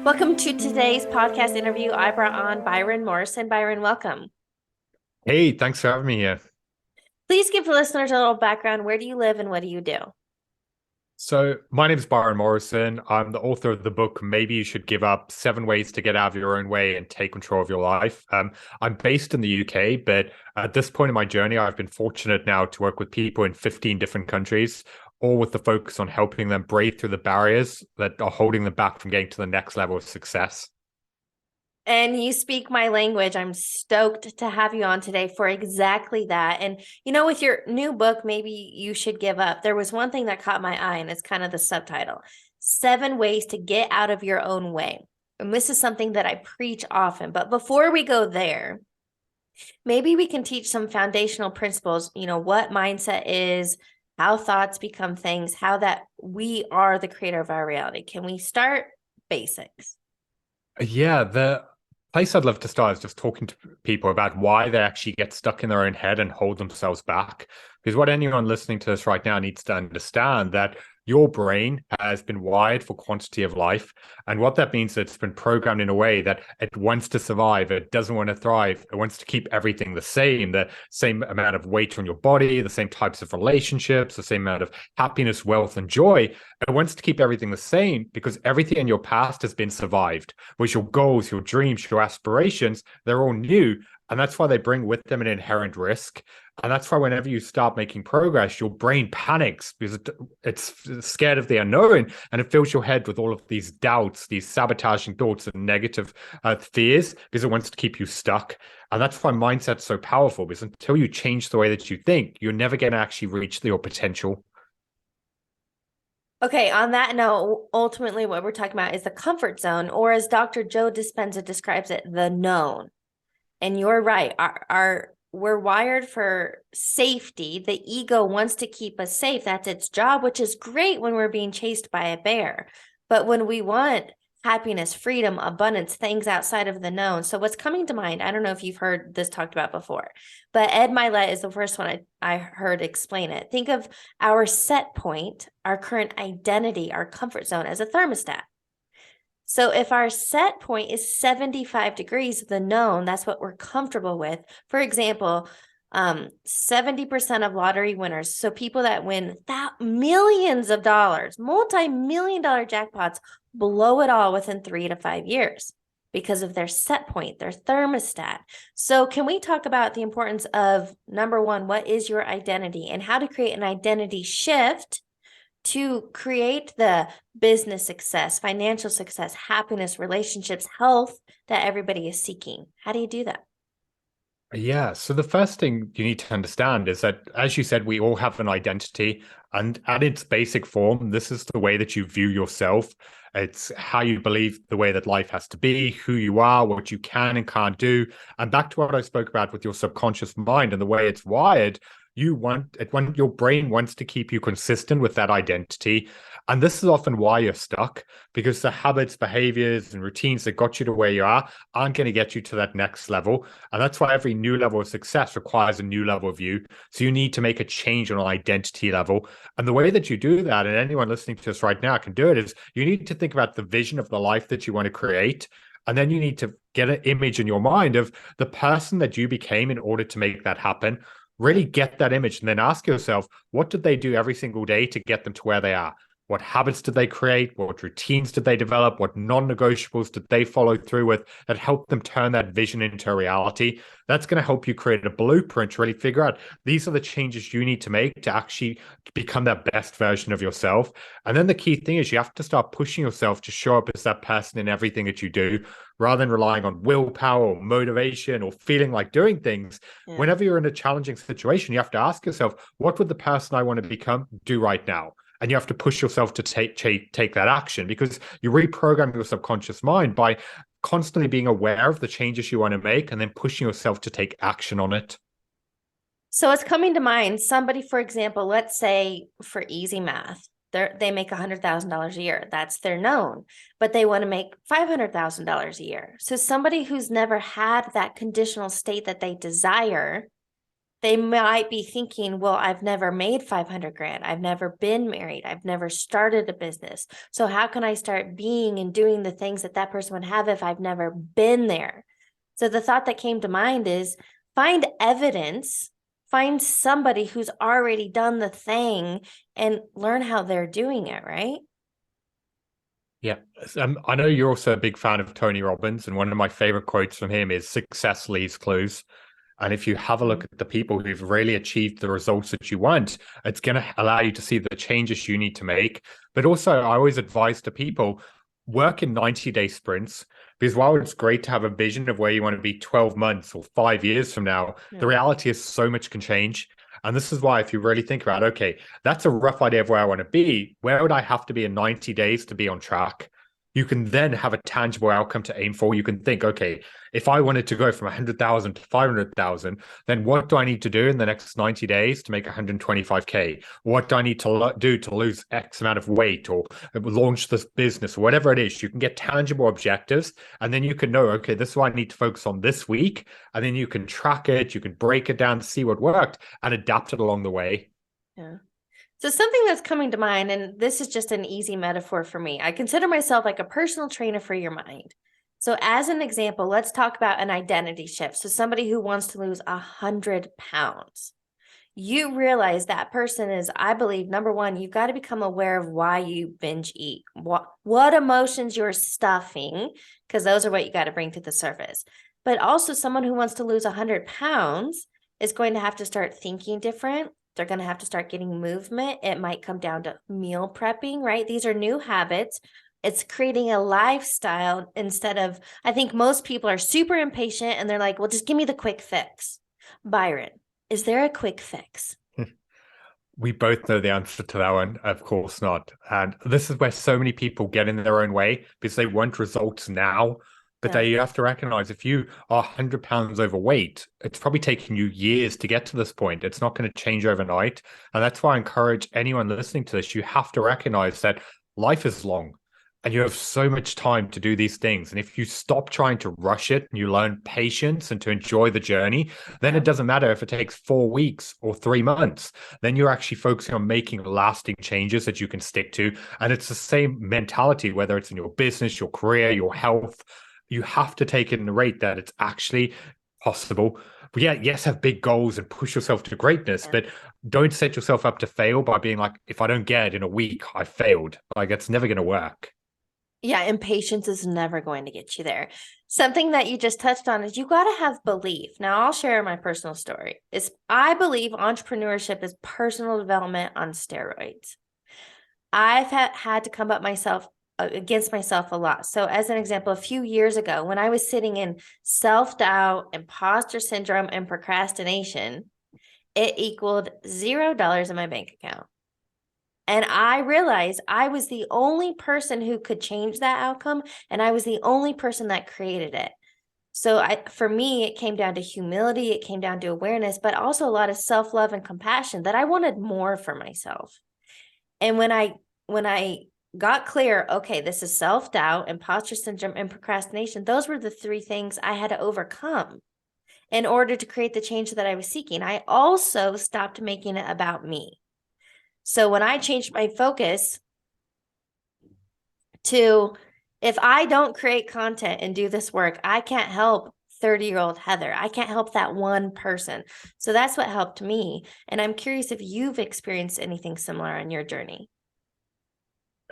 Welcome to today's podcast interview. I brought on Byron Morrison. Byron, welcome. Hey, thanks for having me here. Please give the listeners a little background. Where do you live and what do you do? So, my name is Byron Morrison. I'm the author of the book, Maybe You Should Give Up 7 Ways to Get Out of Your Own Way and Take Control of Your Life. I'm based in the UK, but at this point in my journey, I've been fortunate now to work with people in 15 different countries, all with the focus on helping them break through the barriers that are holding them back from getting to the next level of success. And you speak my language. I'm stoked to have you on today for exactly that. And, with your new book, Maybe You Should Give Up, there was one thing that caught my eye, and it's kind of the subtitle: 7 Ways to Get Out of Your Own Way. And this is something that I preach often. But before we go there, maybe we can teach some foundational principles, what mindset is, how thoughts become things, how that we are the creator of our reality. Can we start basics? Yeah, the place I'd love to start is just talking to people about why they actually get stuck in their own head and hold themselves back. Because what anyone listening to this right now needs to understand that your brain has been wired for quantity of life. And what that means is it's been programmed in a way that it wants to survive. It doesn't want to thrive. It wants to keep everything the same amount of weight on your body, the same types of relationships, the same amount of happiness, wealth, and joy. It wants to keep everything the same because everything in your past has been survived, which your goals, your dreams, your aspirations, they're all new. And that's why they bring with them an inherent risk. And that's why whenever you start making progress, your brain panics because it's scared of the unknown and it fills your head with all of these doubts, these sabotaging thoughts and negative fears because it wants to keep you stuck. And that's why mindset's so powerful, because until you change the way that you think, you're never going to actually reach your potential. Okay, on that note, ultimately what we're talking about is the comfort zone, or as Dr. Joe Dispenza describes it, the known. And you're right. We're wired for safety. The ego wants to keep us safe. That's its job, which is great when we're being chased by a bear. But when we want happiness, freedom, abundance, things outside of the known. So what's coming to mind, I don't know if you've heard this talked about before, but Ed Milet is the first one I heard explain it. Think of our set point, our current identity, our comfort zone as a thermostat. So if our set point is 75 degrees, the known, that's what we're comfortable with. For example, 70% of lottery winners, so people that win millions of dollars, multi-million dollar jackpots, blow it all within 3 to 5 years because of their set point, their thermostat. So can we talk about the importance of, number one, what is your identity and how to create an identity shift to create the business success, financial success, happiness, relationships, health that everybody is seeking? How do you do that? Yeah. So the first thing you need to understand is that, as you said, we all have an identity. And at its basic form, this is the way that you view yourself. It's how you believe the way that life has to be, who you are, what you can and can't do. And back to what I spoke about with your subconscious mind and the way it's wired, your brain wants to keep you consistent with that identity. And this is often why you're stuck, because the habits, behaviors, and routines that got you to where you are aren't going to get you to that next level. And that's why every new level of success requires a new level of you. So you need to make a change on an identity level. And the way that you do that, and anyone listening to this right now can do it, is you need to think about the vision of the life that you want to create. And then you need to get an image in your mind of the person that you became in order to make that happen. Really get that image and then ask yourself, what did they do every single day to get them to where they are? What habits did they create? What routines did they develop? What non-negotiables did they follow through with that helped them turn that vision into a reality? That's going to help you create a blueprint to really figure out these are the changes you need to make to actually become that best version of yourself. And then the key thing is you have to start pushing yourself to show up as that person in everything that you do, rather than relying on willpower or motivation or feeling like doing things. Yeah. Whenever you're in a challenging situation, you have to ask yourself, what would the person I want to become do right now? And you have to push yourself to take that action, because you reprogram your subconscious mind by constantly being aware of the changes you want to make and then pushing yourself to take action on it. So it's coming to mind, somebody, for example, let's say for easy math, they make $100,000 a year. That's their known, but they want to make $500,000 a year. So somebody who's never had that conditional state that they desire, They might be thinking, well, I've never made 500 grand. I've never been married. I've never started a business. So how can I start being and doing the things that that person would have if I've never been there? So the thought that came to mind is find evidence, find somebody who's already done the thing and learn how they're doing it, right? Yeah. I know you're also a big fan of Tony Robbins, and one of my favorite quotes from him is success leaves clues. And if you have a look at the people who've really achieved the results that you want, it's going to allow you to see the changes you need to make. But also, I always advise to people work in 90-day sprints, because while it's great to have a vision of where you want to be 12 months or 5 years from now, the reality is so much can change. And this is why, if you really think about, okay, that's a rough idea of where I want to be. Where would I have to be in 90 days to be on track? You can then have a tangible outcome to aim for. You can think, okay, if I wanted to go from 100,000 to 500,000, then what do I need to do in the next 90 days to make 125K? What do I need to do to lose X amount of weight or launch this business or whatever it is? You can get tangible objectives, and then you can know, okay, this is what I need to focus on this week. And then you can track it, you can break it down to see what worked and adapt it along the way. Yeah. So something that's coming to mind, and this is just an easy metaphor for me. I consider myself like a personal trainer for your mind. So as an example, let's talk about an identity shift. So somebody who wants to lose 100 pounds. You realize that person is, I believe, number one, you've got to become aware of why you binge eat, what emotions you're stuffing, because those are what you got to bring to the surface. But also someone who wants to lose 100 pounds is going to have to start thinking different. They're going to have to start getting movement. It might come down to meal prepping, right? These are new habits. It's creating a lifestyle instead of, I think most people are super impatient and they're like, well, just give me the quick fix. Byron, is there a quick fix? We both know the answer to that one. Of course not. And this is where so many people get in their own way because they want results now. But you have to recognize if you are 100 pounds overweight, it's probably taking you years to get to this point. It's not going to change overnight. And that's why I encourage anyone listening to this, you have to recognize that life is long and you have so much time to do these things. And if you stop trying to rush it and you learn patience and to enjoy the journey, then it doesn't matter if it takes 4 weeks or 3 months. Then you're actually focusing on making lasting changes that you can stick to. And it's the same mentality, whether it's in your business, your career, your health. You have to take it in the rate that it's actually possible. But yeah, yes, have big goals and push yourself to greatness, but don't set yourself up to fail by being like, if I don't get it in a week, I failed. Like, it's never going to work. Yeah, impatience is never going to get you there. Something that you just touched on is you got to have belief. Now, I'll share my personal story. I believe entrepreneurship is personal development on steroids. I've had to come up against myself a lot. So as an example, a few years ago, when I was sitting in self-doubt, imposter syndrome, and procrastination, it equaled $0 in my bank account. And I realized I was the only person who could change that outcome, and I was the only person that created it. So for me, it came down to humility, it came down to awareness, but also a lot of self-love and compassion that I wanted more for myself. And when I got clear, okay, this is self-doubt, imposter syndrome, and procrastination, those were the 3 things I had to overcome in order to create the change that I was seeking. I also stopped making it about me. So when I changed my focus to, if I don't create content and do this work, I can't help 30-year-old Heather. I can't help that one person. So that's what helped me. And I'm curious if you've experienced anything similar on your journey.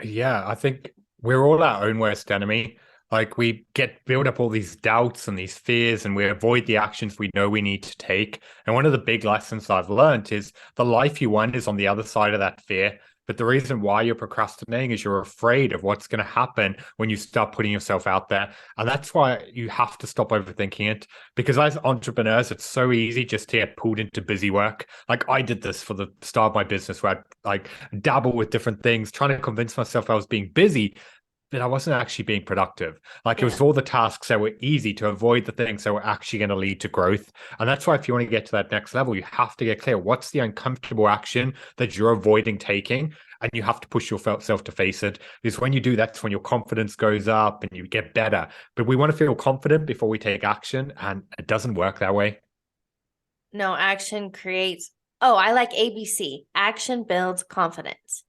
Yeah, I think we're all our own worst enemy. Like, we build up all these doubts and these fears, and we avoid the actions we know we need to take. And one of the big lessons I've learned is the life you want is on the other side of that fear. But the reason why you're procrastinating is you're afraid of what's going to happen when you start putting yourself out there. And that's why you have to stop overthinking it. Because as entrepreneurs, it's so easy just to get pulled into busy work. Like, I did this for the start of my business where I like dabble with different things, trying to convince myself I was being busy, but I wasn't actually being productive. Like, it was all the tasks that were easy to avoid the things that were actually going to lead to growth. And that's why if you want to get to that next level, you have to get clear. What's the uncomfortable action that you're avoiding taking? And you have to push yourself to face it. Because when you do, that's when your confidence goes up and you get better. But we want to feel confident before we take action. And it doesn't work that way. No, action creates. Oh, I like ABC. Action builds confidence.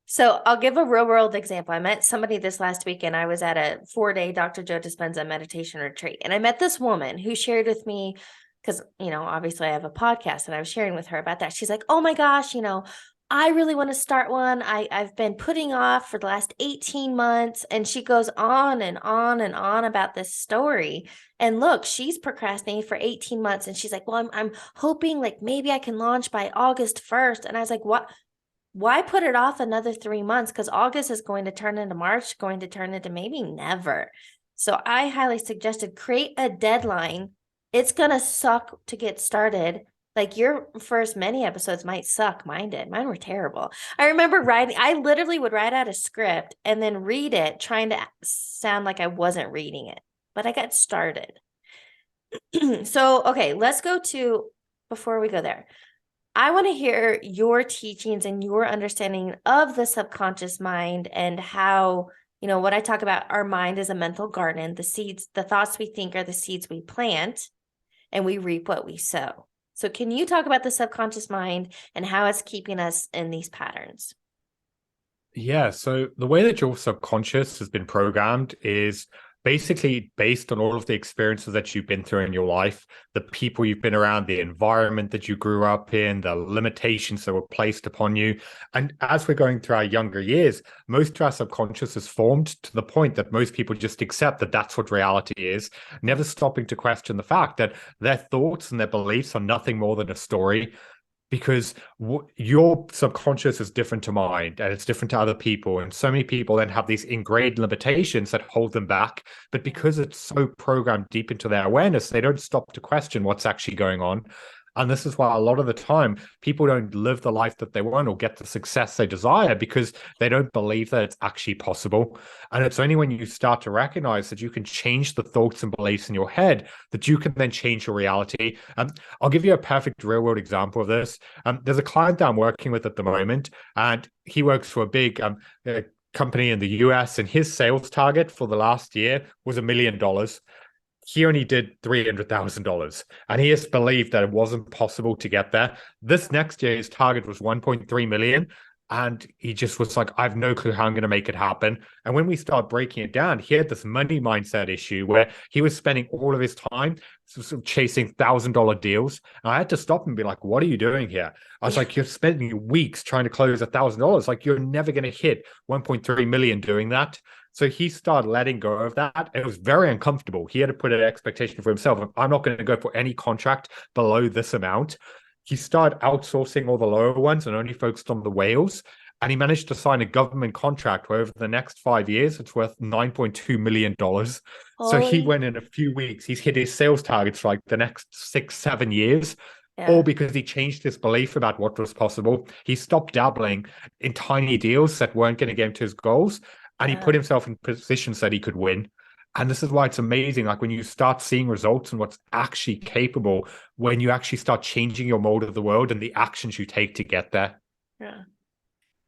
So I'll give a real world example. I met somebody this last weekend. I was at a 4-day Dr. Joe Dispenza meditation retreat. And I met this woman who shared with me, because, obviously I have a podcast and I was sharing with her about that. She's like, oh my gosh, I really want to start one. I've been putting off for the last 18 months. And she goes on and on and on about this story. And look, she's procrastinating for 18 months. And she's like, well, I'm hoping like maybe I can launch by August 1st. And I was like, what? Why put it off another 3 months? Because August is going to turn into March, going to turn into maybe never. So I highly suggested create a deadline. It's going to suck to get started. Like your first many episodes might suck. Mine did. Mine were terrible. I remember I literally would write out a script and then read it, trying to sound like I wasn't reading it. But I got started. So, okay, before we go there, I want to hear your teachings and your understanding of the subconscious mind and how, what I talk about, our mind is a mental garden. The thoughts we think are the seeds we plant, and we reap what we sow. So can you talk about the subconscious mind and how it's keeping us in these patterns? Yeah, so the way that your subconscious has been programmed is basically based on all of the experiences that you've been through in your life, the people you've been around, the environment that you grew up in, the limitations that were placed upon you. And as we're going through our younger years, most of our subconscious is formed to the point that most people just accept that that's what reality is, never stopping to question the fact that their thoughts and their beliefs are nothing more than a story, because your subconscious is different to mine and it's different to other people, and so many people then have these ingrained limitations that hold them back, but because it's so programmed deep into their awareness, they don't stop to question what's actually going on. And this is why a lot of the time people don't live the life that they want or get the success they desire, because they don't believe that it's actually possible. And it's only when you start to recognize that you can change the thoughts and beliefs in your head that you can then change your reality. I'll give you a perfect real world example of this. There's a client that I'm working with at the moment, and he works for a big company in the US, and his sales target for the last year was $1 million. He only did $300,000, and he has believed that it wasn't possible to get there. This next year, his target was 1.3 million. And he just was like, I have no clue how I'm going to make it happen. And when we start breaking it down, he had this money mindset issue where he was spending all of his time sort of chasing $1,000 deals. And I had to stop and be like, what are you doing here? I was like, you're spending weeks trying to close $1,000. Like, you're never going to hit 1.3 million doing that. So he started letting go of that. It was very uncomfortable. He had to put an expectation for himself. I'm not going to go for any contract below this amount. He started outsourcing all the lower ones and only focused on the whales. And he managed to sign a government contract where over the next 5 years, it's worth $9.2 million. So he went in a few weeks. He's hit his sales targets for like the next 6-7 years. Yeah. All because he changed his belief about what was possible. He stopped dabbling in tiny deals that weren't going to get him to his goals. And he put himself in positions that he could win. And this is why it's amazing. Like, when you start seeing results and what's actually capable, when you actually start changing your mold of the world and the actions you take to get there. Yeah.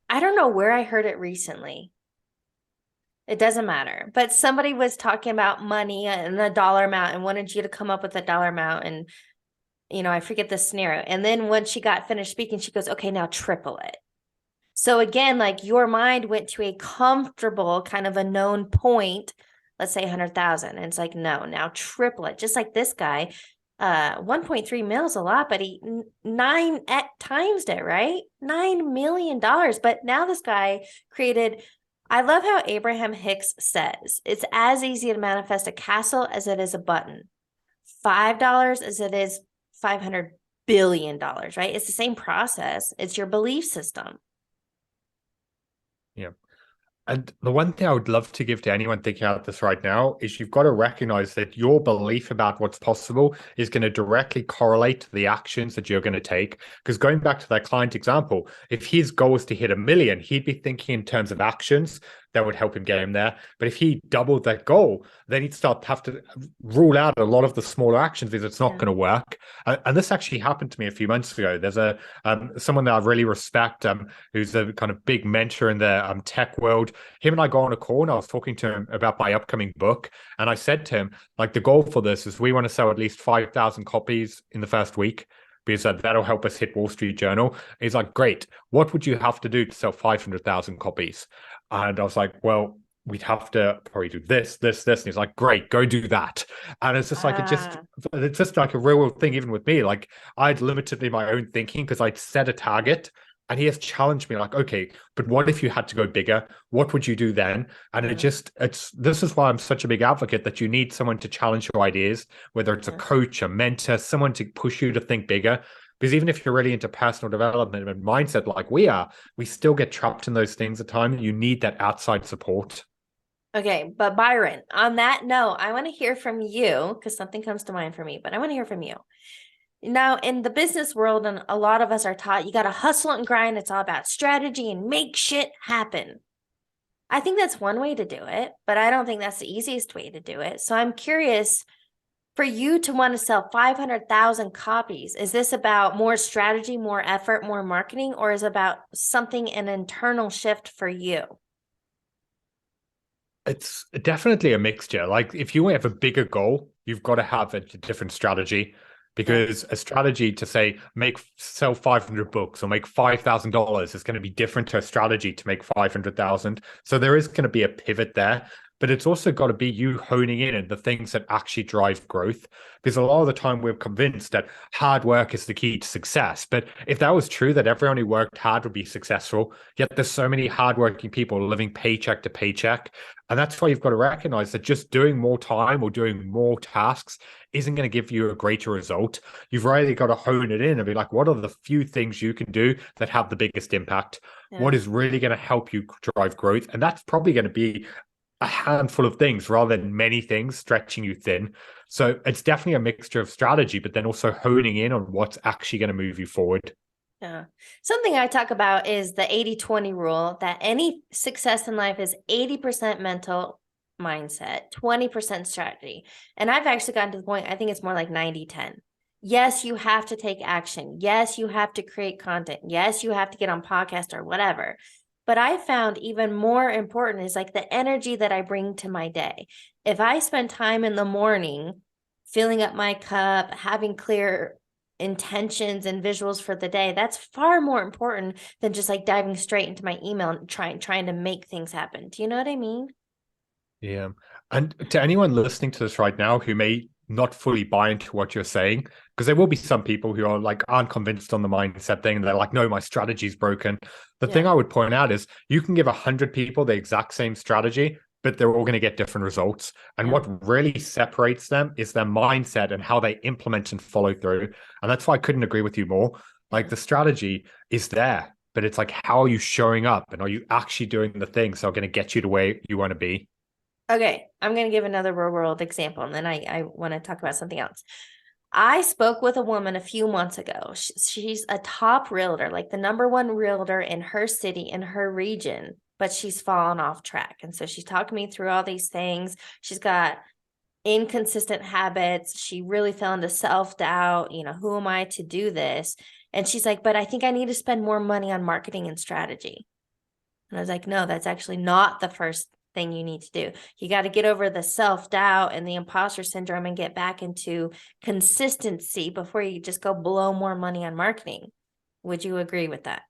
I don't know where I heard it recently. It doesn't matter. But somebody was talking about money and the dollar amount and wanted you to come up with a dollar amount. And, I forget the scenario. And then when she got finished speaking, she goes, okay, now triple it. So again, like, your mind went to a comfortable kind of a known point, let's say 100,000. And it's like, no, now triple it. Just like this guy, 1.3 mil is a lot, but he 9 times it, right? $9 million. But now this guy created, I love how Abraham Hicks says, it's as easy to manifest a castle as it is a button. $5 as it is $500 billion, right? It's the same process. It's your belief system. Yeah. And the one thing I would love to give to anyone thinking about this right now is you've got to recognize that your belief about what's possible is going to directly correlate to the actions that you're going to take. Because going back to that client example, if his goal was to hit 1 million, he'd be thinking in terms of actions. that would help him get him there. But if he doubled that goal, then he'd have to rule out a lot of the smaller actions because it's not Yeah. going to work. And this actually happened to me a few months ago. There's someone that I really respect, who's a kind of big mentor in the tech world. Him and I go on a call, and I was talking to him about my upcoming book, and I said to him, like, the goal for this is we want to sell at least 5,000 copies in the first week, because that'll help us hit Wall Street Journal. He's like, great. What would you have to do to sell 500,000 copies? And I was like, well, we'd have to probably do this, this, this. And he's like, great, go do that. And it's just like, it's just like a real world thing, even with me. Like, I'd limited in my own thinking because I'd set a target, and he has challenged me like, okay, but what if you had to go bigger? What would you do then? And this is why I'm such a big advocate that you need someone to challenge your ideas, whether it's a coach, a mentor, someone to push you to think bigger. Because even if you're really into personal development and mindset like we are, we still get trapped in those things at times. You need that outside support. Okay, but Byron, on that note, I want to hear from you because something comes to mind for me, but I want to hear from you. Now, in the business world, and a lot of us are taught you got to hustle and grind. It's all about strategy and make shit happen. I think that's one way to do it, but I don't think that's the easiest way to do it. So I'm curious, for you to want to sell 500,000 copies, is this about more strategy, more effort, more marketing, or is it about something, an internal shift for you? It's definitely a mixture. Like, if you have a bigger goal, you've got to have a different strategy, because a strategy to say sell 500 books or make $5,000 is going to be different to a strategy to make 500,000. So there is going to be a pivot there, but it's also got to be you honing in on the things that actually drive growth. Because a lot of the time we're convinced that hard work is the key to success. But if that was true, that everyone who worked hard would be successful, yet there's so many hardworking people living paycheck to paycheck. And that's why you've got to recognize that just doing more time or doing more tasks isn't going to give you a greater result. You've really got to hone it in and be like, what are the few things you can do that have the biggest impact? Yeah. What is really going to help you drive growth? And that's probably going to be a handful of things rather than many things stretching you thin. So it's definitely a mixture of strategy, but then also honing in on what's actually going to move you forward. Yeah. Something I talk about is the 80-20 rule, that any success in life is 80% mental mindset, 20% strategy. And I've actually gotten to the point, I think it's more like 90-10. Yes, you have to take action. Yes, you have to create content. Yes, you have to get on podcast or whatever. But I found even more important is like the energy that I bring to my day. If I spend time in the morning filling up my cup, having clear intentions and visuals for the day, that's far more important than just like diving straight into my email and trying to make things happen. Do you know what I mean? Yeah. And to anyone listening to this right now who may not fully buy into what you're saying, because there will be some people who are like aren't convinced on the mindset thing, and they're like, no, my strategy's broken. The thing I would point out is you can give 100 people the exact same strategy, but they're all going to get different results. And what really separates them is their mindset and how they implement and follow through. And that's why I couldn't agree with you more. Like, the strategy is there, but it's like, how are you showing up, and are you actually doing the things that are going to get you to where you want to be? Okay, I'm going to give another real world example, and then I want to talk about something else. I spoke with a woman a few months ago. She's a top realtor, like the #1 realtor in her city, in her region, but she's fallen off track. And so she's talking me through all these things. She's got inconsistent habits. She really fell into self-doubt. Who am I to do this? And she's like, but I think I need to spend more money on marketing and strategy. And I was like, no, that's actually not the first thing you need to do. You got to get over the self-doubt and the imposter syndrome and get back into consistency before you just go blow more money on marketing. Would you agree with that?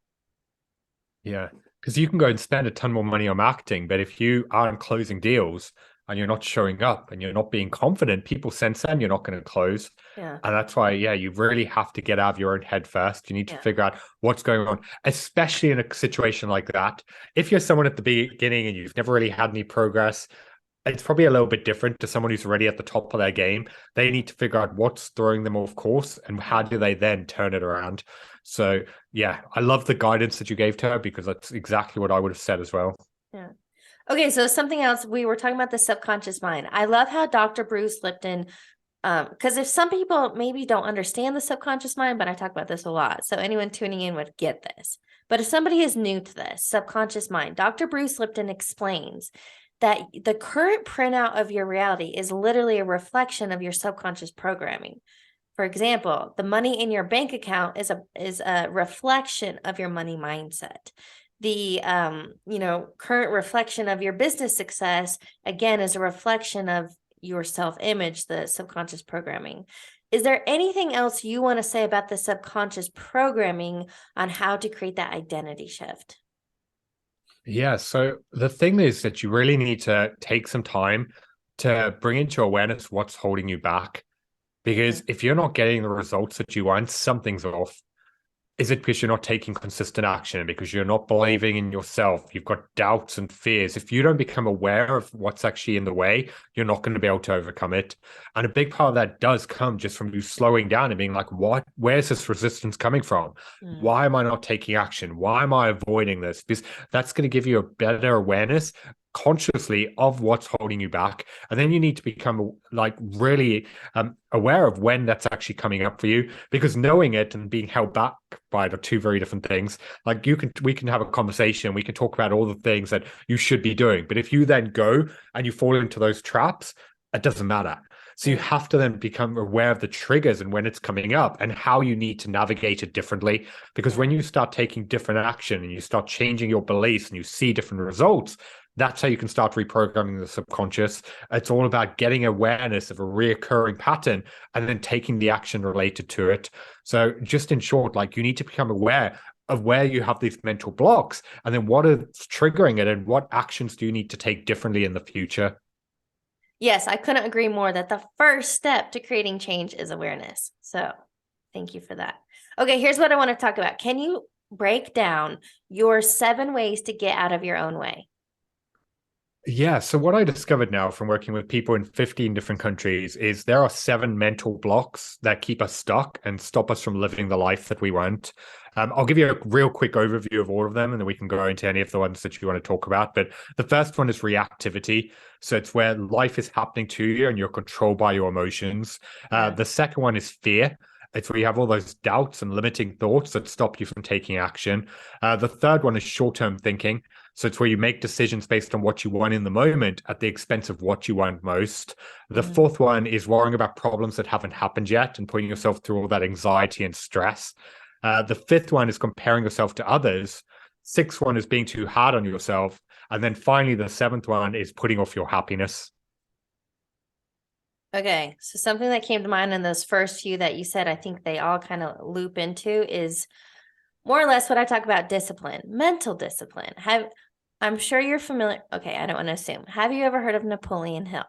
Yeah, because you can go and spend a ton more money on marketing, but if you aren't closing deals and you're not showing up and you're not being confident, people sense that you're not going to close. Yeah. And that's why, you really have to get out of your own head first. You need to figure out what's going on, especially in a situation like that. If you're someone at the beginning and you've never really had any progress, it's probably a little bit different to someone who's already at the top of their game. They need to figure out what's throwing them off course and how do they then turn it around. So yeah, I love the guidance that you gave to her, because that's exactly what I would have said as well. Yeah. Okay, so something else, we were talking about the subconscious mind. I love how Dr. Bruce Lipton, because if some people maybe don't understand the subconscious mind, but I talk about this a lot, so anyone tuning in would get this. But if somebody is new to this subconscious mind, Dr. Bruce Lipton explains that the current printout of your reality is literally a reflection of your subconscious programming. For example, the money in your bank account is a reflection of your money mindset. The current reflection of your business success, again, is a reflection of your self-image, the subconscious programming. Is there anything else you want to say about the subconscious programming on how to create that identity shift? Yeah, so the thing is that you really need to take some time to bring into awareness what's holding you back. Because if you're not getting the results that you want, something's off. Is it because you're not taking consistent action, because you're not believing in yourself? You've got doubts and fears. If you don't become aware of what's actually in the way, you're not going to be able to overcome it. And a big part of that does come just from you slowing down and being like, where's this resistance coming from? Why am I not taking action? Why am I avoiding this? Because that's going to give you a better awareness consciously of what's holding you back. And then you need to become like really aware of when that's actually coming up for you, because knowing it and being held back by it are two very different things. Like we can have a conversation, we can talk about all the things that you should be doing, but if you then go and you fall into those traps, it doesn't matter. So you have to then become aware of the triggers and when it's coming up and how you need to navigate it differently. Because when you start taking different action and you start changing your beliefs and you see different results, that's how you can start reprogramming the subconscious. It's all about getting awareness of a reoccurring pattern and then taking the action related to it. So just in short, like you need to become aware of where you have these mental blocks and then what is triggering it and what actions do you need to take differently in the future. Yes, I couldn't agree more that the first step to creating change is awareness. So thank you for that. Okay, here's what I want to talk about. Can you break down your 7 ways to get out of your own way? Yeah, so what I discovered now from working with people in 15 different countries is there are 7 mental blocks that keep us stuck and stop us from living the life that we want. I'll give you a real quick overview of all of them, and then we can go into any of the ones that you want to talk about. But the first one is reactivity. So it's where life is happening to you and you're controlled by your emotions. The second one is fear. It's where you have all those doubts and limiting thoughts that stop you from taking action. The third one is short-term thinking. So it's where you make decisions based on what you want in the moment at the expense of what you want most. The fourth one is worrying about problems that haven't happened yet and putting yourself through all that anxiety and stress. The fifth one is comparing yourself to others. Sixth one is being too hard on yourself. And then finally, the seventh one is putting off your happiness. Okay, so something that came to mind in those first few that you said, I think they all kind of loop into is more or less what I talk about discipline, mental discipline. I'm sure you're familiar. Okay, I don't want to assume. Have you ever heard of Napoleon Hill?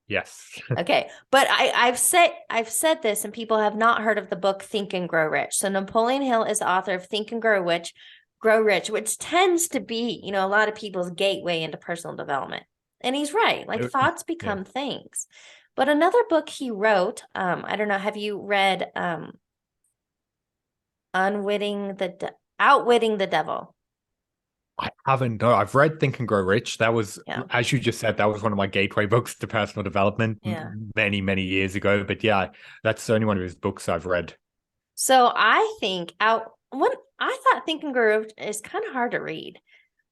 Yes. Okay, but I've said this, and people have not heard of the book Think and Grow Rich. So Napoleon Hill is the author of Think and Grow Rich, which tends to be, a lot of people's gateway into personal development. And he's right. Like thoughts become things. But another book he wrote, I don't know, have you read Outwitting the Devil? I haven't. No, I've read Think and Grow Rich. That was, as you just said, that was one of my gateway books to personal development many, many years ago. But yeah, that's the only one of his books I've read. So I think I thought Think and Grow Rich is kind of hard to read.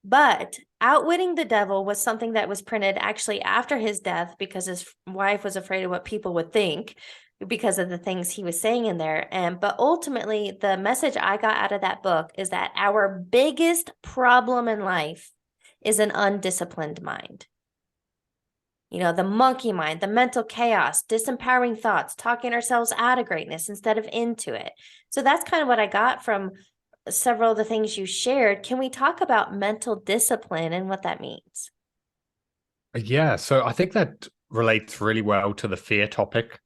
But Outwitting the Devil was something that was printed actually after his death because his wife was afraid of what people would think because of the things he was saying in there. But ultimately, the message I got out of that book is that our biggest problem in life is an undisciplined mind. The monkey mind, the mental chaos, disempowering thoughts, talking ourselves out of greatness instead of into it. So that's kind of what I got from several of the things you shared. Can we talk about mental discipline and what that means? Yeah, so I think that relates really well to the fear topic,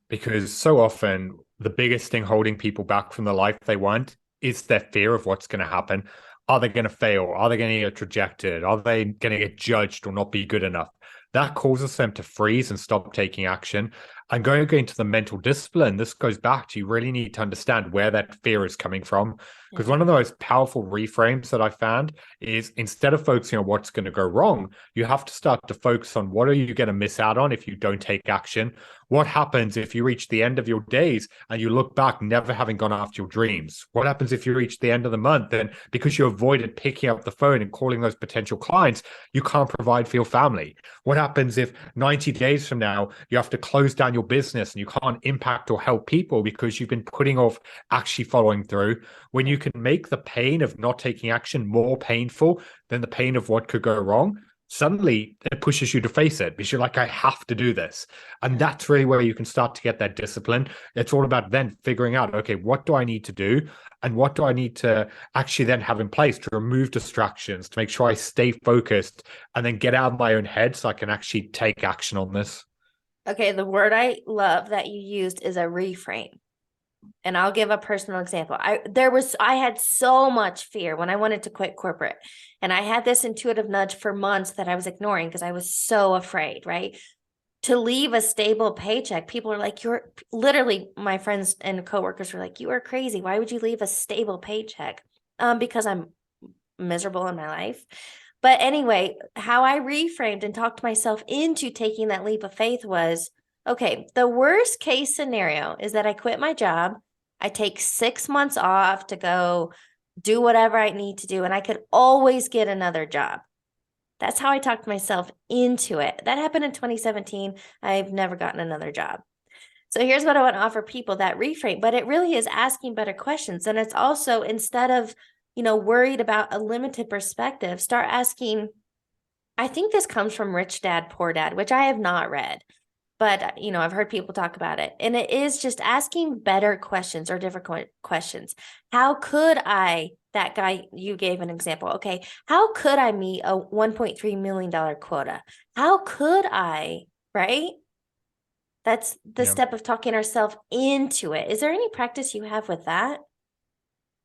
because so often the biggest thing holding people back from the life they want is their fear of what's going to happen. Are they going to fail? Are they going to get rejected? Are they going to get judged or not be good enough? That causes them to freeze and stop taking action. And going into the mental discipline, this goes back to you really need to understand where that fear is coming from. Because Yeah. one of the most powerful reframes that I found is instead of focusing on what's going to go wrong, you have to start to focus on what are you going to miss out on if you don't take action? What happens if you reach the end of your days and you look back never having gone after your dreams? What happens if you reach the end of the month and because you avoided picking up the phone and calling those potential clients, you can't provide for your family? What happens if 90 days from now you have to close down your business and you can't impact or help people because you've been putting off actually following through? When you can make the pain of not taking action more painful than the pain of what could go wrong, suddenly it pushes you to face it because you're like, I have to do this. And that's really where you can start to get that discipline. It's all about then figuring out, okay, what do I need to do? And what do I need to actually then have in place to remove distractions, to make sure I stay focused and then get out of my own head so I can actually take action on this? Okay, the word I love that you used is a reframe. And I'll give a personal example. I had so much fear when I wanted to quit corporate. And I had this intuitive nudge for months that I was ignoring because I was so afraid, right? To leave a stable paycheck. People are like, you're literally, my friends and coworkers were like, you are crazy. Why would you leave a stable paycheck? Because I'm miserable in my life. But anyway, how I reframed and talked myself into taking that leap of faith was, okay, the worst case scenario is that I quit my job. I take 6 months off to go do whatever I need to do, and I could always get another job. That's how I talked myself into it. That happened in 2017. I've never gotten another job. So here's what I want to offer people that reframe, but it really is asking better questions. And it's also, instead of, worried about a limited perspective, start asking, I think this comes from Rich Dad, Poor Dad, which I have not read, but, I've heard people talk about it. And it is just asking better questions or different questions. How could that guy, you gave an example. Okay. How could I meet a $1.3 million quota? How could I, right? That's the Yeah. step of talking ourselves into it. Is there any practice you have with that?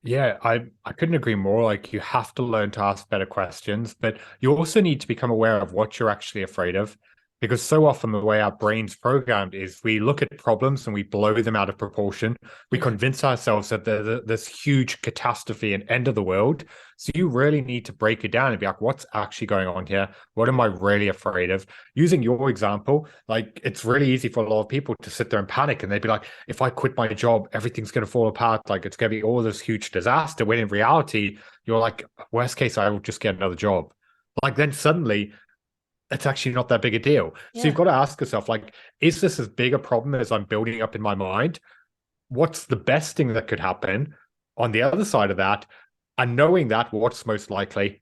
Yeah, I couldn't agree more. Like you have to learn to ask better questions, but you also need to become aware of what you're actually afraid of. Because so often the way our brain's programmed is we look at problems and we blow them out of proportion. We convince ourselves that there's this huge catastrophe and end of the world. So you really need to break it down and be like, what's actually going on here? What am I really afraid of? Using your example, like it's really easy for a lot of people to sit there and panic and they'd be like, if I quit my job, everything's going to fall apart. Like it's going to be all this huge disaster. When in reality, you're like, worst case, I will just get another job. Like then suddenly it's actually not that big a deal. So you've got to ask yourself, like, is this as big a problem as I'm building up in my mind? What's the best thing that could happen on the other side of that? And knowing that, what's most likely?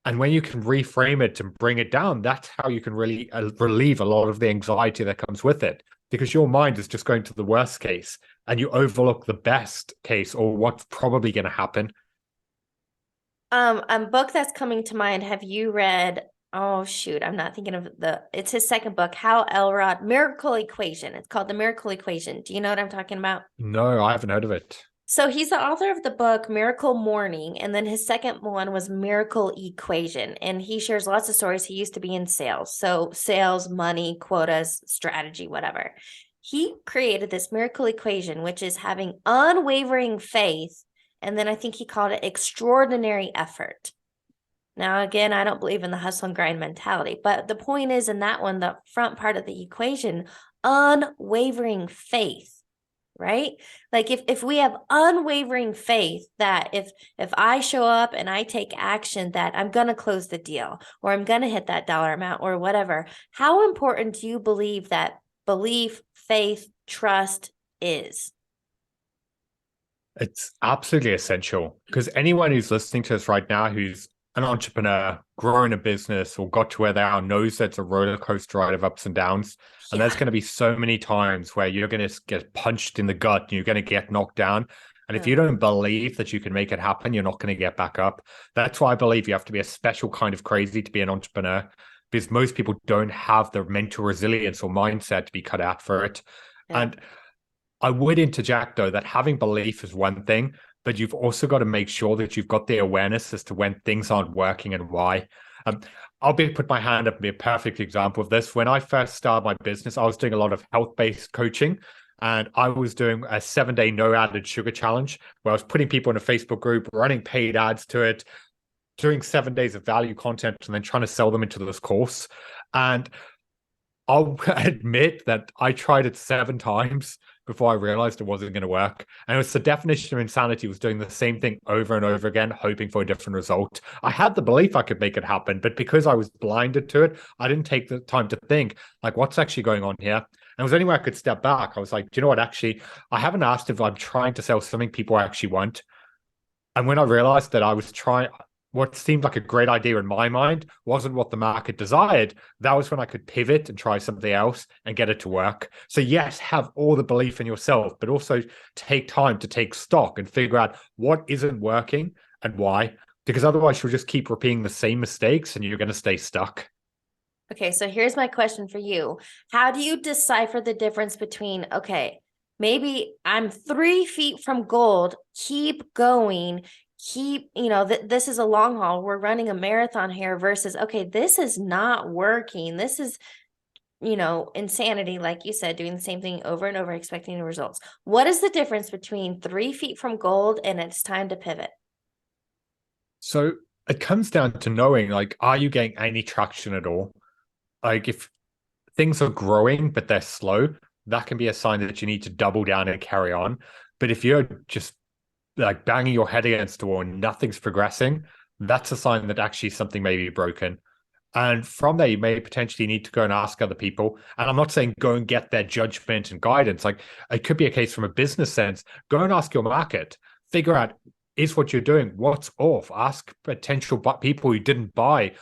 And when you can reframe it and bring it down, that's how you can really relieve a lot of the anxiety that comes with it. Because your mind is just going to the worst case and you overlook the best case or what's probably going to happen. A book that's coming to mind. Have you read? Oh shoot, I'm not thinking of it's his second book, Hal Elrod, Miracle Equation. It's called The Miracle Equation. Do you know what I'm talking about? No, I haven't heard of it. So he's the author of the book Miracle Morning, and then his second one was Miracle Equation. And he shares lots of stories. He used to be in sales. So sales, money, quotas, strategy, whatever. He created this miracle equation, which is having unwavering faith. And then I think he called it extraordinary effort. Now, again, I don't believe in the hustle and grind mentality, but the point is in that one, the front part of the equation, unwavering faith, right? Like if we have unwavering faith that if I show up and I take action that I'm going to close the deal or I'm going to hit that dollar amount or whatever, how important do you believe that belief, faith, trust is? It's absolutely essential because anyone who's listening to us right now who's an entrepreneur, growing a business, or got to where they are knows that it's a roller coaster ride of ups and downs. And there's going to be so many times where you're going to get punched in the gut and you're going to get knocked down. And if you don't believe that you can make it happen, you're not going to get back up. That's why I believe you have to be a special kind of crazy to be an entrepreneur because most people don't have the mental resilience or mindset to be cut out for it. Yeah. And I would interject, though, that having belief is one thing, but you've also got to make sure that you've got the awareness as to when things aren't working and why. Um, put my hand up and be a perfect example of this. When I first started my business, I was doing a lot of health-based coaching, and I was doing a 7-day no added sugar challenge where I was putting people in a Facebook group, running paid ads to it, doing 7 days of value content, and then trying to sell them into this course. And I'll admit that I tried it 7 times before I realized it wasn't going to work. And it was the definition of insanity, was doing the same thing over and over again, hoping for a different result. I had the belief I could make it happen, but because I was blinded to it, I didn't take the time to think, like, what's actually going on here? And it was anywhere I could step back. I was like, do you know what? Actually, I haven't asked if I'm trying to sell something people actually want. And when I realized that I was trying, what seemed like a great idea in my mind wasn't what the market desired, that was when I could pivot and try something else and get it to work. So yes, have all the belief in yourself, but also take time to take stock and figure out what isn't working and why, because otherwise you'll just keep repeating the same mistakes and you're going to stay stuck. Okay, so here's my question for you. How do you decipher the difference between, okay, maybe I'm 3 feet from gold, keep going, this is a long haul. We're running a marathon here versus, okay, this is not working. This is, insanity, like you said, doing the same thing over and over, expecting the results. What is the difference between 3 feet from gold and it's time to pivot? So it comes down to knowing, like, are you getting any traction at all? Like, if things are growing, but they're slow, that can be a sign that you need to double down and carry on. But if you're just like banging your head against the wall and nothing's progressing, that's a sign that actually something may be broken. And from there, you may potentially need to go and ask other people. And I'm not saying go and get their judgment and guidance. Like, it could be a case from a business sense. Go and ask your market. Figure out, is what you're doing, what's off? Ask potential people who didn't buy,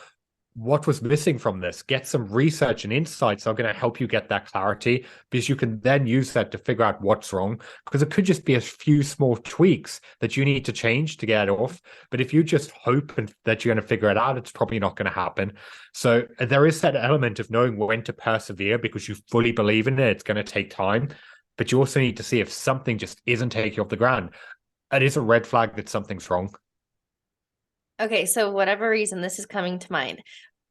what was missing from this? Get some research and insights that are going to help you get that clarity, because you can then use that to figure out what's wrong. Because it could just be a few small tweaks that you need to change to get it off. But if you just hope that you're going to figure it out, it's probably not going to happen. So there is that element of knowing when to persevere because you fully believe in it. It's going to take time. But you also need to see if something just isn't taking off the ground. It is a red flag that something's wrong. Okay, so whatever reason this is coming to mind.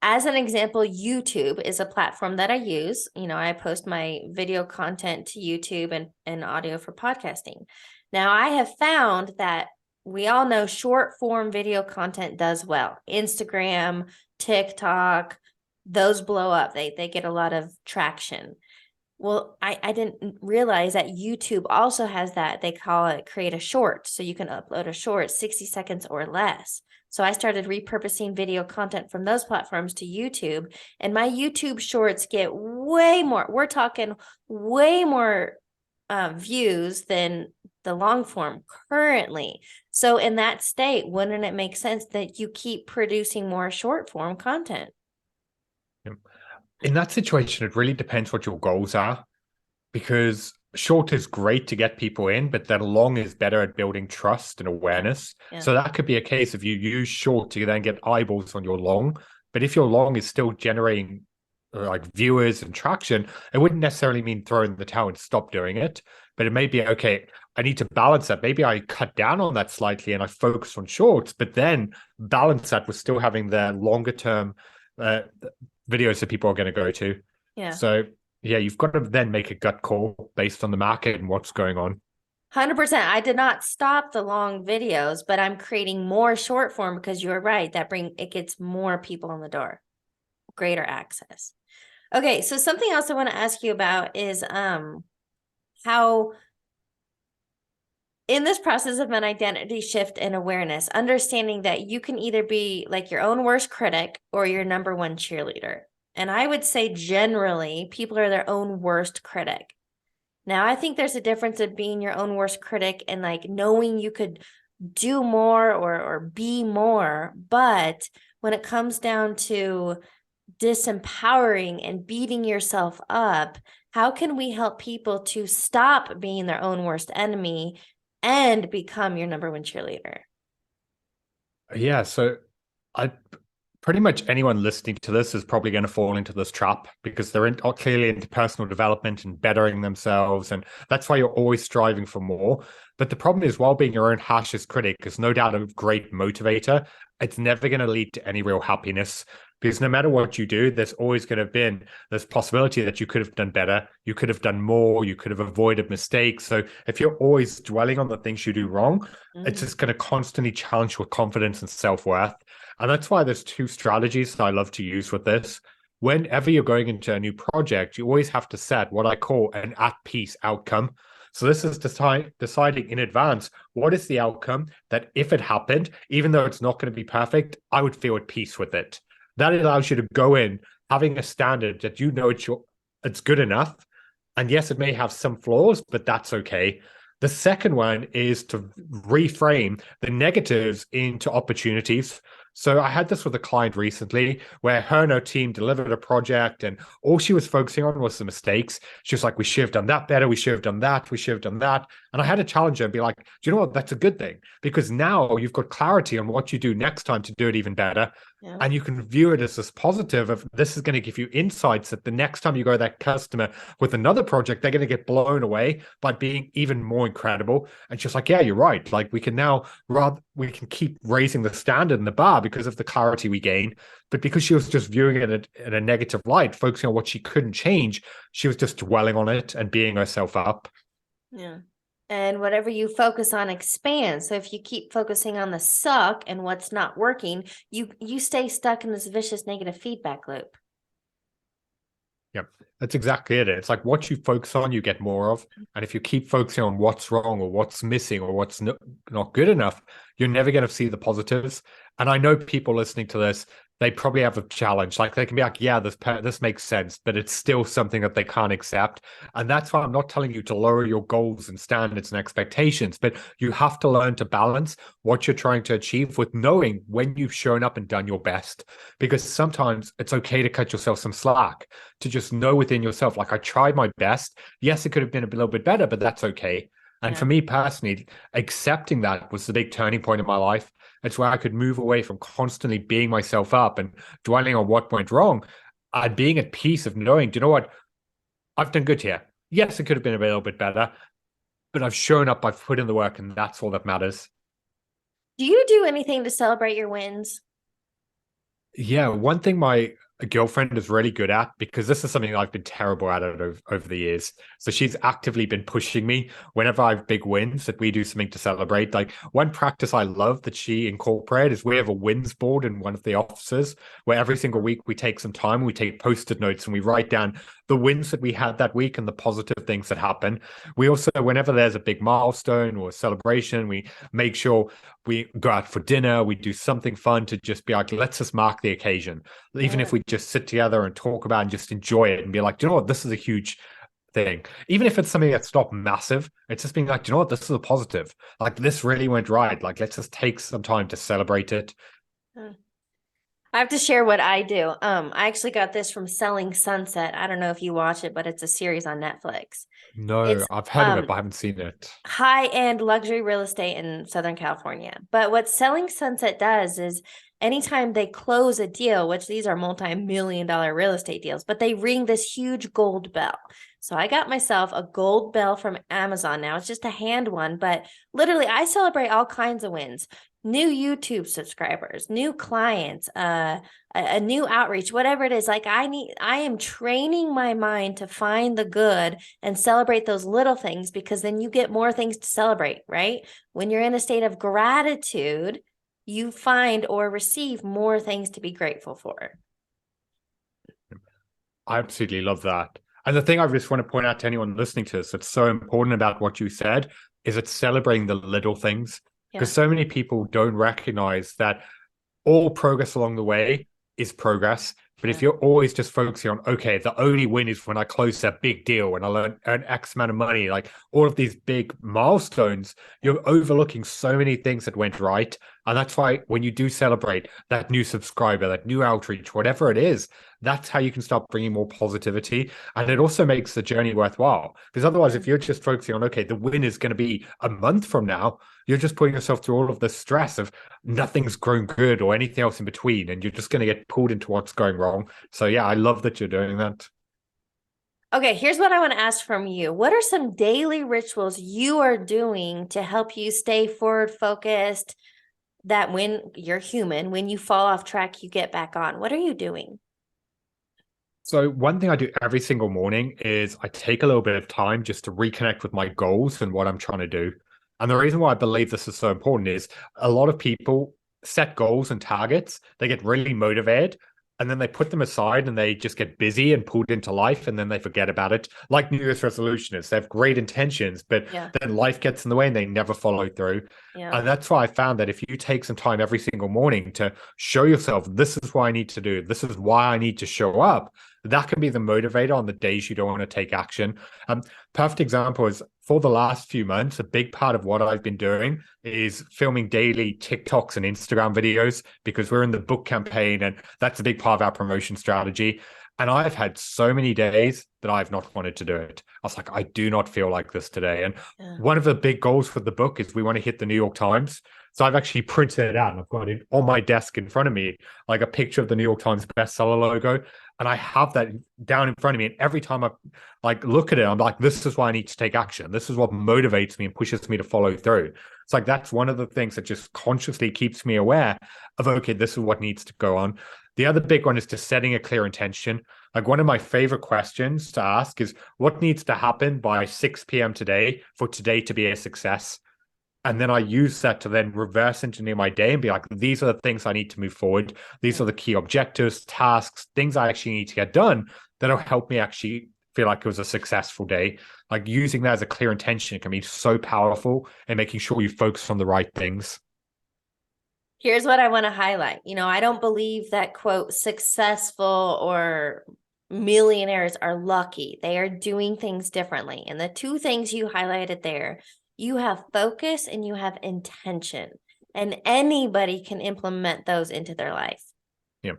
As an example, YouTube is a platform that I use. I post my video content to YouTube and audio for podcasting. Now, I have found that we all know short form video content does well. Instagram, TikTok, those blow up. They get a lot of traction. Well, I didn't realize that YouTube also has that. They call it create a short. So you can upload a short, 60 seconds or less. So I started repurposing video content from those platforms to YouTube, and my YouTube shorts get way more. We're talking way more views than the long form currently. So in that state, wouldn't it make sense that you keep producing more short form content? In that situation, it really depends what your goals are, because short is great to get people in, but then long is better at building trust and awareness. Yeah. So that could be a case if you use short to then get eyeballs on your long. But if your long is still generating like viewers and traction, it wouldn't necessarily mean throwing the towel and stop doing it. But it may be, okay, I need to balance that. Maybe I cut down on that slightly and I focus on shorts, but then balance that with still having the longer term videos that people are going to go to. Yeah. So yeah, you've got to then make a gut call based on the market and what's going on. 100%. I did not stop the long videos, but I'm creating more short form because you're right. It gets more people in the door, greater access. Okay. So something else I want to ask you about is how in this process of an identity shift and awareness, understanding that you can either be like your own worst critic or your number one cheerleader. And I would say generally people are their own worst critic. Now, I think there's a difference of being your own worst critic and like knowing you could do more or be more. But when it comes down to disempowering and beating yourself up, how can we help people to stop being their own worst enemy and become your number one cheerleader? Yeah, so pretty much anyone listening to this is probably going to fall into this trap because they're clearly into personal development and bettering themselves. And that's why you're always striving for more. But the problem is, while being your own harshest critic is no doubt a great motivator, it's never going to lead to any real happiness, because no matter what you do, there's always going to have been this possibility that you could have done better, you could have done more, you could have avoided mistakes. So if you're always dwelling on the things you do wrong, it's just going to constantly challenge your confidence and self-worth. And that's why there's two strategies that I love to use with this. Whenever you're going into a new project, you always have to set what I call an at peace outcome. So this is deciding in advance what is the outcome that if it happened, even though it's not going to be perfect, I would feel at peace with it. That allows you to go in having a standard that you know it's good enough. And yes, it may have some flaws, but that's okay. The second one is to reframe the negatives into opportunities. So I had this with a client recently where her and her team delivered a project and all she was focusing on was the mistakes. She was like, we should have done that better. We should have done that. We should have done that. And I had to challenge her and be like, do you know what? That's a good thing because now you've got clarity on what you do next time to do it even better. Yeah. And you can view it as this positive of this is going to give you insights that the next time you go to that customer with another project, they're going to get blown away by being even more incredible. And she's like, yeah, you're right. Like we can keep raising the standard in the bar because of the clarity we gain. But because she was just viewing it in a negative light, focusing on what she couldn't change, she was just dwelling on it and beating herself up. Yeah. And whatever you focus on expands. So if you keep focusing on the suck and what's not working, you stay stuck in this vicious negative feedback loop. Yep, that's exactly it. It's like what you focus on, you get more of. And if you keep focusing on what's wrong or what's missing or what's not good enough, you're never going to see the positives. And I know people listening to this, they probably have a challenge. Like they can be like, yeah, this makes sense, but it's still something that they can't accept. And that's why I'm not telling you to lower your goals and standards and expectations, but you have to learn to balance what you're trying to achieve with knowing when you've shown up and done your best. Because sometimes it's okay to cut yourself some slack, to just know within yourself, like I tried my best. Yes, it could have been a little bit better, but that's okay. And for me personally, accepting that was the big turning point in my life. It's where I could move away from constantly beating myself up and dwelling on what went wrong and being at peace of knowing, do you know what? I've done good here. Yes, it could have been a little bit better, but I've shown up, I've put in the work, and that's all that matters. Do you do anything to celebrate your wins? Yeah, one thing my girlfriend is really good at, because this is something I've been terrible at over the years. So she's actively been pushing me whenever I have big wins that we do something to celebrate. Like one practice I love that she incorporated is we have a wins board in one of the offices where every single week we take some time, we take post-it notes and we write down the wins that we had that week and the positive things that happen. We also, whenever there's a big milestone or a celebration, we make sure we go out for dinner, we do something fun to just be like, let's just mark the occasion. Even if we just sit together and talk about and just enjoy it and be like, do you know what, this is a huge thing. Even if it's something that's not massive, it's just being like, do you know what, this is a positive. Like this really went right. Like let's just take some time to celebrate it. I have to share what I do. I actually got this from Selling Sunset. I don't know if you watch it, but it's a series on Netflix. No, I've heard of it, but I haven't seen it. High-end luxury real estate in Southern California. But what Selling Sunset does is anytime they close a deal, which these are multi-million-dollar real estate deals, but they ring this huge gold bell. So I got myself a gold bell from Amazon now. It's just a hand one, but literally I celebrate all kinds of wins. New YouTube subscribers, new clients, a new outreach, whatever it is. Like I am training my mind to find the good and celebrate those little things, because then you get more things to celebrate, right? When you're in a state of gratitude, you find or receive more things to be grateful for. I absolutely love that. And the thing I just want to point out to anyone listening to this that's so important about what you said is it's celebrating the little things. Because so many people don't recognize that all progress along the way is progress. But if you're always just focusing on, okay, the only win is when I close that big deal and I earn X amount of money, like all of these big milestones, you're overlooking so many things that went right. And that's why when you do celebrate that new subscriber, that new outreach, whatever it is, that's how you can start bringing more positivity. And it also makes the journey worthwhile. Because otherwise, if you're just focusing on, okay, the win is going to be a month from now, you're just putting yourself through all of the stress of nothing's grown good or anything else in between. And you're just going to get pulled into what's going wrong. So yeah, I love that you're doing that. Okay, here's what I want to ask from you. What are some daily rituals you are doing to help you stay forward focused, that when you're human, when you fall off track, you get back on? What are you doing? So one thing I do every single morning is I take a little bit of time just to reconnect with my goals and what I'm trying to do. And the reason why I believe this is so important is a lot of people set goals and targets, they get really motivated, and then they put them aside and they just get busy and pulled into life, and then they forget about it. Like New Year's resolutions, they have great intentions, but Yeah. then life gets in the way and they never follow through. Yeah. And that's why I found that if you take some time every single morning to show yourself, this is what I need to do, this is why I need to show up, that can be the motivator on the days you don't want to take action. Perfect example is for the last few months, a big part of what I've been doing is filming daily TikToks and Instagram videos because we're in the book campaign and that's a big part of our promotion strategy. And I've had so many days that I've not wanted to do it. I was like, I do not feel like this today. And one of the big goals for the book is we want to hit the New York Times. So I've actually printed it out and I've got it on my desk in front of me, like a picture of the New York Times bestseller logo. And I have that down in front of me. And every time I like look at it, I'm like, this is why I need to take action. This is what motivates me and pushes me to follow through. It's like that's one of the things that just consciously keeps me aware of, okay, this is what needs to go on. The other big one is just setting a clear intention. Like one of my favorite questions to ask is what needs to happen by 6 p.m. today for today to be a success? And then I use that to then reverse engineer my day and be like, these are the things I need to move forward. These are the key objectives, tasks, things I actually need to get done that'll help me actually feel like it was a successful day. Like using that as a clear intention can be so powerful and making sure you focus on the right things. Here's what I want to highlight. I don't believe that, quote, successful or millionaires are lucky. They are doing things differently. And the two things you highlighted there, you have focus and you have intention. And anybody can implement those into their life. Yeah.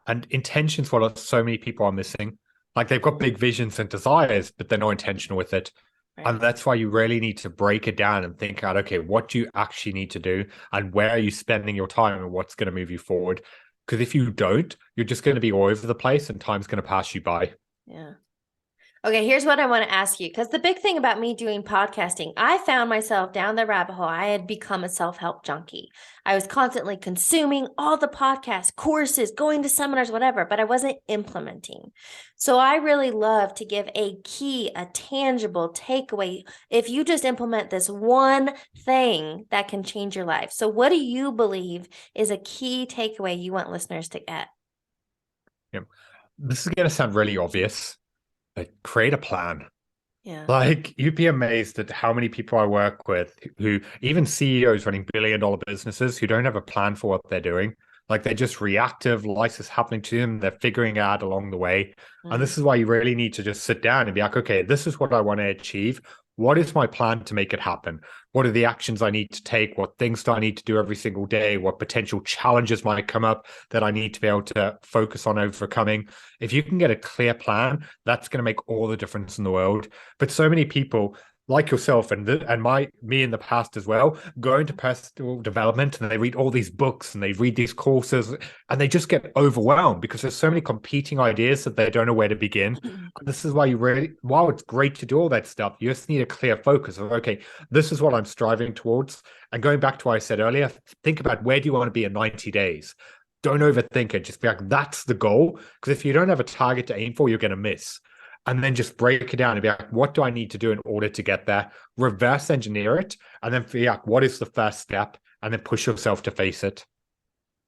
And intention's what so many people are missing. Like they've got big visions and desires, but they're not intentional with it. Right. And that's why you really need to break it down and think out, okay, what do you actually need to do? And where are you spending your time and what's going to move you forward? Because if you don't, you're just going to be all over the place and time's going to pass you by. Yeah. Okay, here's what I want to ask you. Because the big thing about me doing podcasting, I found myself down the rabbit hole. I had become a self-help junkie. I was constantly consuming all the podcasts, courses, going to seminars, whatever, but I wasn't implementing. So I really love to give a key, a tangible takeaway. If you just implement this one thing that can change your life. So what do you believe is a key takeaway you want listeners to get? Yeah. This is going to sound really obvious. Like create a plan. Yeah. Like you'd be amazed at how many people I work with who even CEOs running billion-dollar businesses who don't have a plan for what they're doing. Like they're just reactive, life is happening to them, they're figuring it out along the way. And this is why you really need to just sit down and be like, okay, this is what I want to achieve. What is my plan to make it happen? What are the actions I need to take? What things do I need to do every single day? What potential challenges might come up that I need to be able to focus on overcoming? If you can get a clear plan, that's going to make all the difference in the world. But so many people like yourself and me in the past as well, go into personal development and they read all these books and they read these courses and they just get overwhelmed because there's so many competing ideas that they don't know where to begin. This is why while it's great to do all that stuff, you just need a clear focus of, okay, this is what I'm striving towards. And going back to what I said earlier, think about where do you want to be in 90 days? Don't overthink it. Just be like, that's the goal. Because if you don't have a target to aim for, you're going to miss. And then just break it down and be like, what do I need to do in order to get there? Reverse engineer it. And then be like, what is the first step? And then push yourself to face it.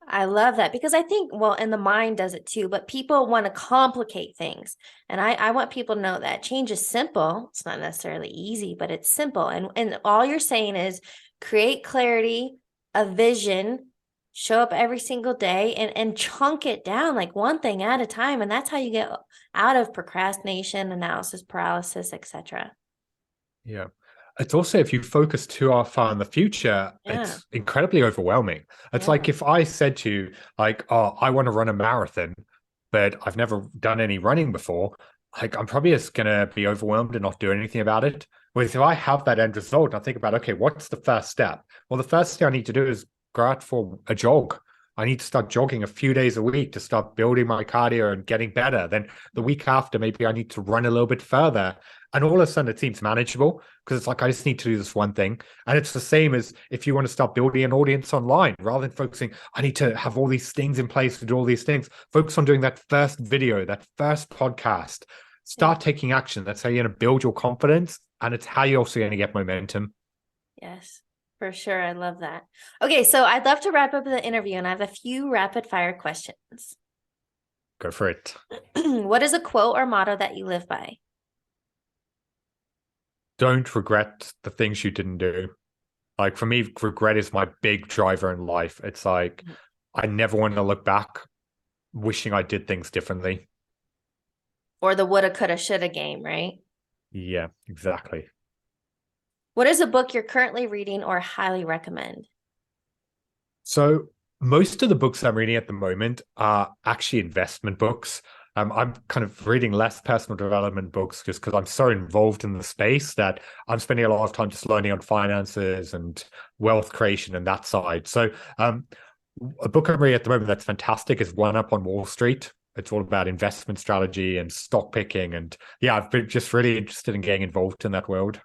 I love that because I think, well, and the mind does it too, but people want to complicate things. And I want people to know that change is simple. It's not necessarily easy, but it's simple. And all you're saying is create clarity, a vision, show up every single day and chunk it down like one thing at a time. And that's how you get out of procrastination, analysis paralysis, etc. Yeah. It's also, if you focus too far in the future, it's incredibly overwhelming. It's like if I said to you, like, oh, I want to run a marathon, but I've never done any running before, like I'm probably just going to be overwhelmed and not do anything about it. Whereas if I have that end result, I think about, okay, what's the first step? Well, the first thing I need to do is go out for a jog. I need to start jogging a few days a week to start building my cardio and getting better. Then the week after, maybe I need to run a little bit further. And all of a sudden it seems manageable because it's like, I just need to do this one thing. And it's the same as if you want to start building an audience online, rather than focusing, I need to have all these things in place to do all these things. Focus on doing that first video, that first podcast. Start taking action. That's how you're going to build your confidence. And it's how you're also going to get momentum. Yes, for sure. I love that. Okay, so I'd love to wrap up the interview, and I have a few rapid fire questions. Go for it. What is a quote or motto that you live by? Don't regret the things you didn't do. Like for me, regret is my big driver in life. It's like, I never want to look back wishing I did things differently. Or the woulda, coulda, shoulda game, right? Yeah, exactly. What is a book you're currently reading or highly recommend? So most of the books I'm reading at the moment are actually investment books. I'm kind of reading less personal development books just because I'm so involved in the space that I'm spending a lot of time just learning on finances and wealth creation and that side. So a book I'm reading at the moment that's fantastic is One Up on Wall Street. It's all about investment strategy and stock picking. And yeah, I've been just really interested in getting involved in that world.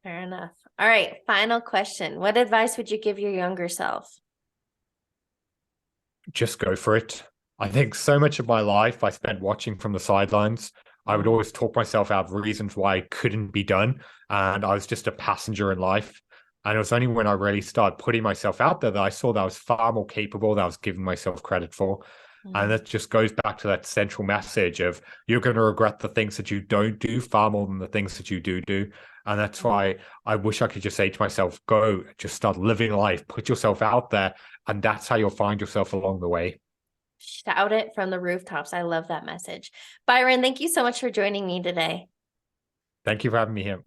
Fair enough. All right, final question. What advice would you give your younger self? Just go for it. I think so much of my life I spent watching from the sidelines. I would always talk myself out of reasons why it couldn't be done. And I was just a passenger in life. And it was only when I really started putting myself out there that I saw that I was far more capable than I was giving myself credit for. And that just goes back to that central message of you're going to regret the things that you don't do far more than the things that you do. And that's why I wish I could just say to myself, go, just start living life, put yourself out there. And that's how you'll find yourself along the way. Shout it from the rooftops. I love that message. Byron, thank you so much for joining me today. Thank you for having me here.